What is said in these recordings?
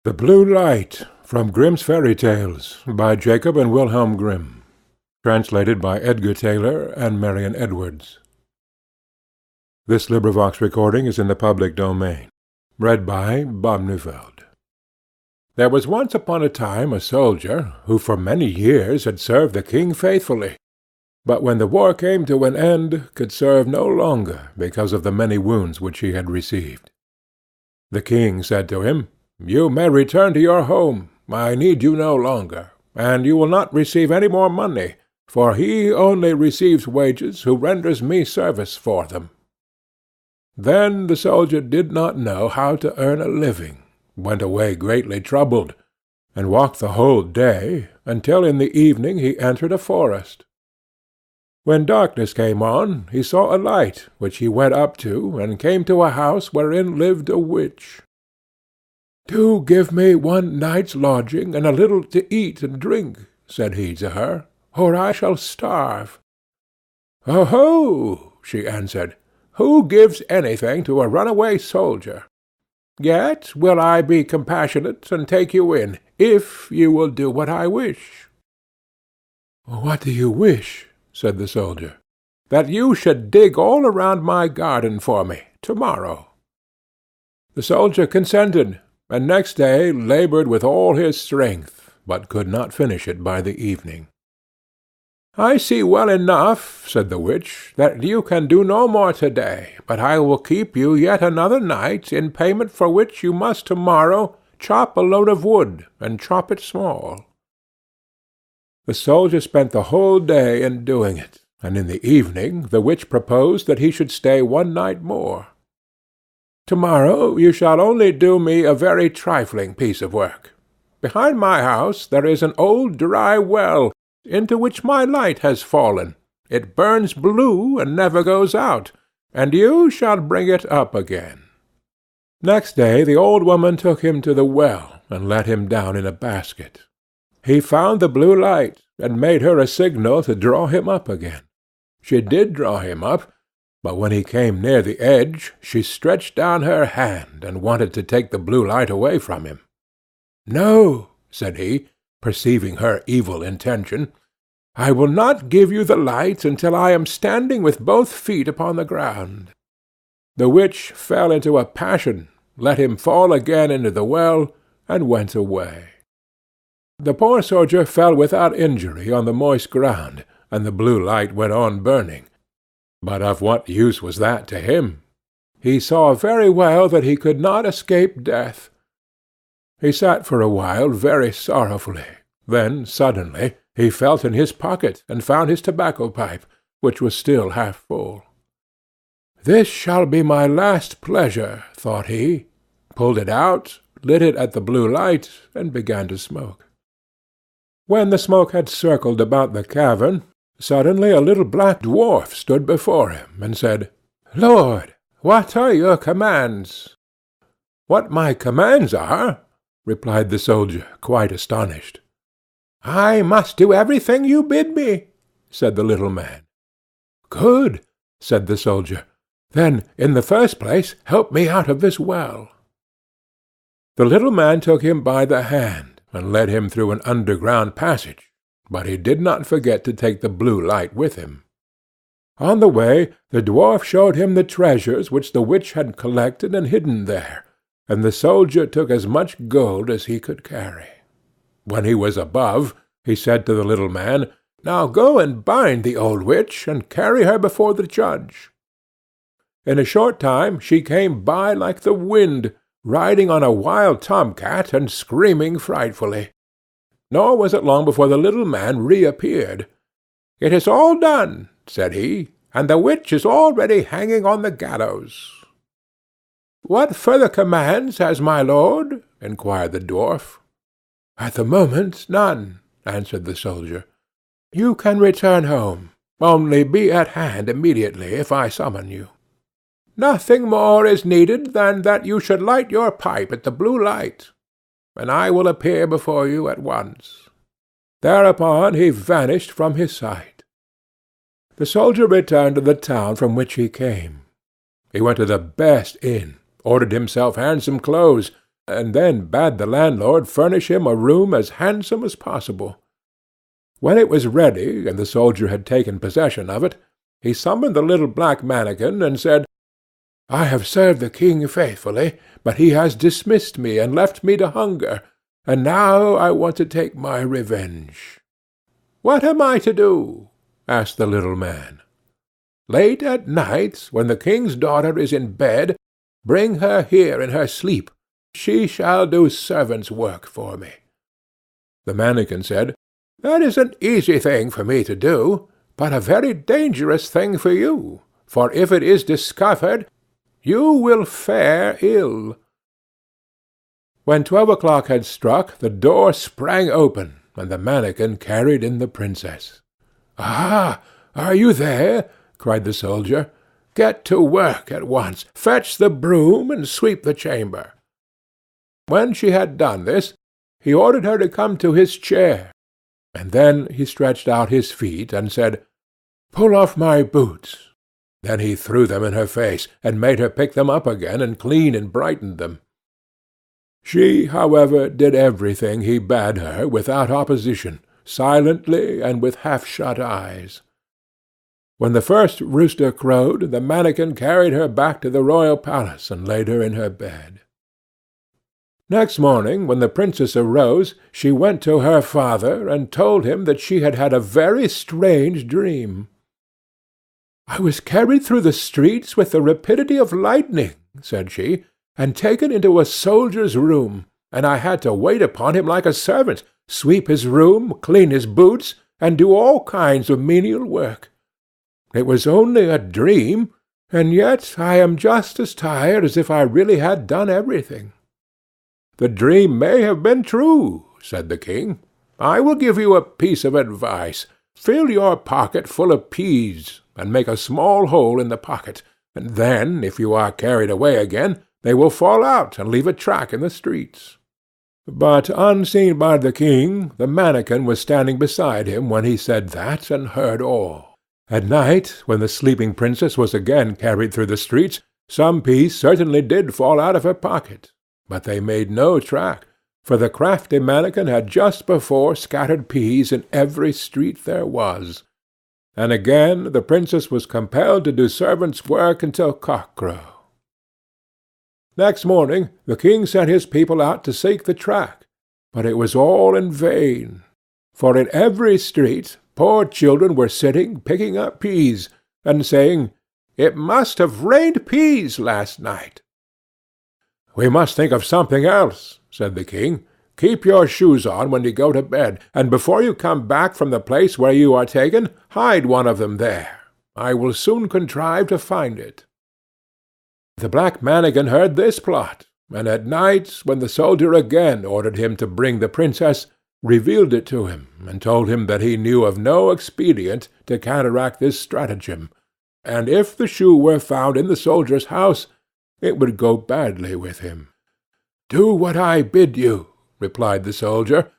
The Blue Light, from Grimm's Fairy Tales, by Jacob and Wilhelm Grimm. Translated by Edgar Taylor and Marion Edwards. This recording is in the public domain. Read by Bob Neufeld. There was once upon a time a soldier who for many years had served the king faithfully, but when the war came to an end could serve no longer because of the many wounds which he had received. The king said to him, "You may return to your home. I need you no longer, and you will not receive any more money, for he only receives wages who renders me service for them." Then the soldier did not know how to earn a living, went away greatly troubled, and walked the whole day, until in the evening he entered a forest. When darkness came on, he saw a light, which he went up to, and came to a house wherein lived a witch. "Do give me one night's lodging, and a little to eat and drink," said he to her, "or I shall starve." "Oho!" she answered, "who gives anything to a runaway soldier? Yet will I be compassionate and take you in, if you will do what I wish." "What do you wish?" said the soldier. "That you should dig all around my garden for me, to-morrow." The soldier consented, and next day laboured with all his strength, but could not finish it by the evening. "I see well enough," said the witch, "that you can do no more to-day, but I will keep you yet another night, in payment for which you must to-morrow chop a load of wood, and chop it small." The soldier spent the whole day in doing it, and in the evening the witch proposed that he should stay one night more. "To-morrow you shall only do me a very trifling piece of work. Behind my house there is an old dry well, into which my light has fallen. It burns blue and never goes out, and you shall bring it up again." Next day the old woman took him to the well, and let him down in a basket. He found the blue light, and made her a signal to draw him up again. She did draw him up, but when he came near the edge, she stretched down her hand, and wanted to take the blue light away from him. "No," said he, perceiving her evil intention, "I will not give you the light until I am standing with both feet upon the ground." The witch fell into a passion, let him fall again into the well, and went away. The poor soldier fell without injury on the moist ground, and the blue light went on burning. But of what use was that to him? He saw very well that he could not escape death. He sat for a while very sorrowfully. Then suddenly he felt in his pocket, and found his tobacco pipe, which was still half full. "This shall be my last pleasure," thought he, pulled it out, lit it at the blue light, and began to smoke. When the smoke had circled about the cavern, suddenly a little black dwarf stood before him, and said, "Lord, what are your commands?" "What my commands are?" replied the soldier, quite astonished. "I must do everything you bid me," said the little man. "Good," said the soldier. "Then, in the first place, help me out of this well." The little man took him by the hand, and led him through an underground passage, but he did not forget to take the blue light with him. On the way the dwarf showed him the treasures which the witch had collected and hidden there, and the soldier took as much gold as he could carry. When he was above, he said to the little man, "Now go and bind the old witch, and carry her before the judge." In a short time she came by like the wind, riding on a wild tomcat and screaming frightfully. Nor was it long before the little man reappeared. "It is all done," said he, "and the witch is already hanging on the gallows." "What further commands has my lord?" inquired the dwarf. "At the moment none," answered the soldier. "You can return home. Only be at hand immediately if I summon you. Nothing more is needed than that you should light your pipe at the blue light, and I will appear before you at once." Thereupon he vanished from his sight. The soldier returned to the town from which he came. He went to the best inn, ordered himself handsome clothes, and then bade the landlord furnish him a room as handsome as possible. When it was ready, and the soldier had taken possession of it, he summoned the little black manikin, and said, "I have served the king faithfully, but he has dismissed me and left me to hunger, and now I want to take my revenge." "What am I to do?" asked the little man. "Late at night, when the king's daughter is in bed, bring her here in her sleep. She shall do servant's work for me." The manikin said, "That is an easy thing for me to do, but a very dangerous thing for you, for if it is discovered, you will fare ill." When 12 o'clock had struck, the door sprang open, and the manikin carried in the princess. "Ah, are you there?" cried the soldier. "Get to work at once. Fetch the broom and sweep the chamber." When she had done this, he ordered her to come to his chair, and then he stretched out his feet and said, "Pull off my boots." Then he threw them in her face, and made her pick them up again and clean and brighten them. She, however, did everything he bade her without opposition, silently and with half-shut eyes. When the first rooster crowed, the manikin carried her back to the royal palace and laid her in her bed. Next morning, when the princess arose, she went to her father and told him that she had had a very strange dream. "I was carried through the streets with the rapidity of lightning," said she, "and taken into a soldier's room, and I had to wait upon him like a servant, sweep his room, clean his boots, and do all kinds of menial work. It was only a dream, and yet I am just as tired as if I really had done everything." "The dream may have been true," said the king. "I will give you a piece of advice. Fill your pocket full of peas, and make a small hole in the pocket, and then, if you are carried away again, they will fall out and leave a track in the streets." But unseen by the king, the manikin was standing beside him when he said that, and heard all. At night, when the sleeping princess was again carried through the streets, some peas certainly did fall out of her pocket, but they made no track, for the crafty manikin had just before scattered peas in every street there was. And again the princess was compelled to do servant's work until cock-crow. Next morning the king sent his people out to seek the track, but it was all in vain, for in every street poor children were sitting picking up peas, and saying, "It must have rained peas last night." "We must think of something else," said the king. "Keep your shoes on when you go to bed, and before you come back from the place where you are taken, hide one of them there. I will soon contrive to find it." The black manikin heard this plot, and at night, when the soldier again ordered him to bring the princess, revealed it to him, and told him that he knew of no expedient to counteract this stratagem, and if the shoe were found in the soldier's house, it would go badly with him. "Do what I bid you," replied the soldier,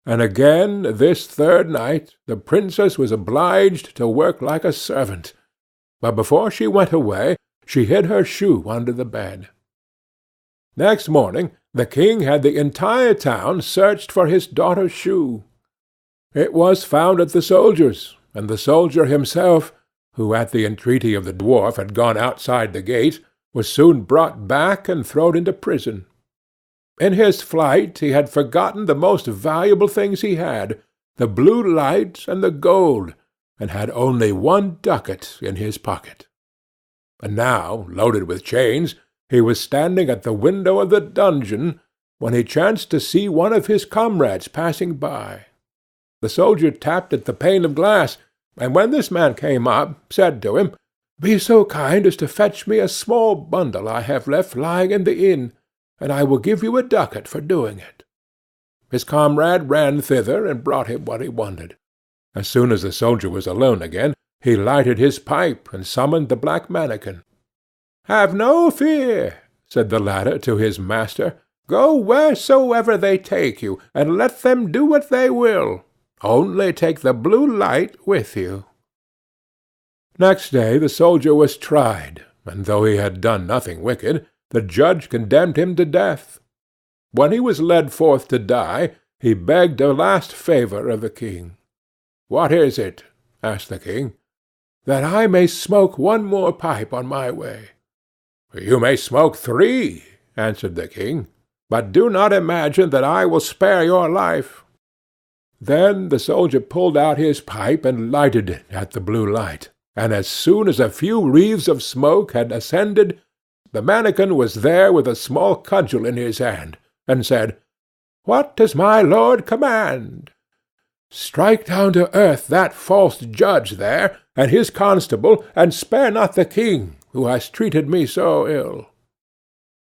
and again, this third night, the princess was obliged to work like a servant, but before she went away, she hid her shoe under the bed. Next morning the king had the entire town searched for his daughter's shoe. It was found at the soldier's, and the soldier himself, who at the entreaty of the dwarf had gone outside the gate, was soon brought back and thrown into prison. In his flight he had forgotten the most valuable things he had, the blue light and the gold, and had only 1 ducat in his pocket. And now, loaded with chains, he was standing at the window of the dungeon, when he chanced to see one of his comrades passing by. The soldier tapped at the pane of glass, and when this man came up, said to him, "Be so kind as to fetch me a small bundle I have left lying in the inn, and I will give you a ducat for doing it." His comrade ran thither and brought him what he wanted. As soon as the soldier was alone again, he lighted his pipe and summoned the black manikin. "Have no fear," said the latter to his master. "Go wheresoever they take you, and let them do what they will. Only take the blue light with you." Next day the soldier was tried, and though he had done nothing wicked, the judge condemned him to death. When he was led forth to die, he begged a last favour of the king. "What is it?" asked the king. "That I may smoke one more pipe on my way." "You may smoke 3," answered the king, "but do not imagine that I will spare your life." Then the soldier pulled out his pipe and lighted it at the blue light, and as soon as a few wreaths of smoke had ascended, the manikin was there with a small cudgel in his hand, and said, "What does my lord command?" "Strike down to earth that false judge there, and his constable, and spare not the king, who has treated me so ill."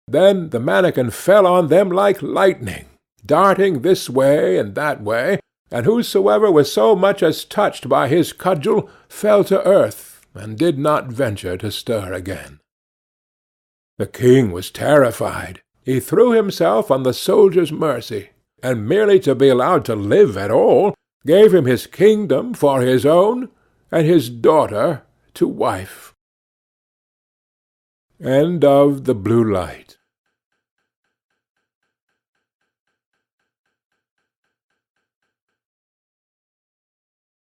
Then the manikin fell on them like lightning, darting this way and that way, and whosoever was so much as touched by his cudgel fell to earth, and did not venture to stir again. The king was terrified. He threw himself on the soldier's mercy, and merely to be allowed to live at all, gave him his kingdom for his own, and his daughter to wife. End of The Blue Light.